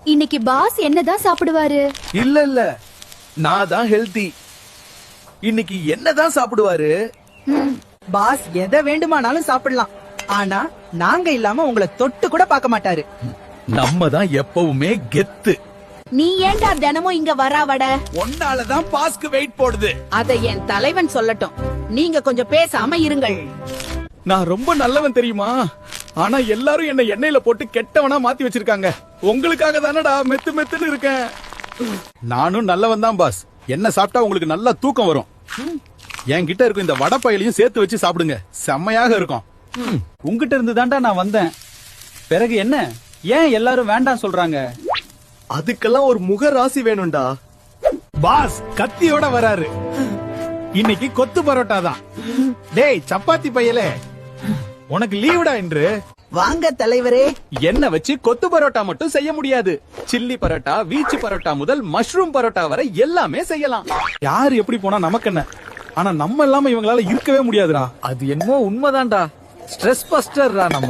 இன்னைக்கு பாஸ் என்னதான் சாப்பிடுவாரு? இல்ல நான் தான் ஹெல்தி. இன்னைக்கு என்னதான் சாப்பிடுவாரு? பாஸ் எதை வேண்டுமானாலும் சாப்பிடலாம், ஆனா நாங்க இல்லாம உங்களை தொட்டு கூட பார்க்க மாட்டாரு. நம்ம தான் எப்பவுமே கெத்து. நீ ஏன்டா தினமும் இங்க வராவட? ஒன்னாலதான் பாஸ்க்கு வெயிட் போடுது. அதை என் தலைவன் சொல்லட்டும். நீங்க கொஞ்சம் பேசாம இருங்கள். நான் ரொம்ப நல்லவன் தெரியுமா? ஆனா எல்லாரும் என்ன எண்ணெயில போட்டு கெட்டவனா மாத்தி வச்சிருக்காங்க. உங்களுக்காக தானடா மெத்து மெத்துன்னு இருக்கேன். நானும் நல்லவன் தான் பாஸ். என்ன சாப்பிட்டா உங்களுக்கு நல்லா தூக்கம் வரும். என்கிட்ட இருக்கும் இந்த வடை பயலையும் சேர்த்து வச்சு சாப்பிடுங்க, செம்மையாக இருக்கும். உங்ககிட்ட இருந்து தான்டா நான் வந்தேன். பிறகு என்ன, ஏன் எல்லாரும் வேண்டாம் சொல்றாங்க? அதுக்கெல்லாம் ஒரு முக ராசி வேணும்டா. பாஸ் கத்தியோட வராரு. இன்னைக்கு கொத்து பரோட்டா தான். டேய் சப்பாத்தி பையலே, உனக்கு லீவுடா என்று. வாங்க தலைவரே. என்ன வச்சு கொத்து பரோட்டா மட்டும் செய்ய முடியாது. சில்லி பரோட்டா, வீச்சு பரோட்டா முதல் மஷ்ரூம் பரோட்டா வரை எல்லாமே செய்யலாம். யாரு எப்படி போனா நமக்கு என்ன, ஆனா நம்ம இல்லாம இவங்களால இருக்கவே முடியாதுடா. அது என்னமோ உண்மைதான்டா. ஸ்ட்ரெஸ் பஸ்டர்ரா நம்ம.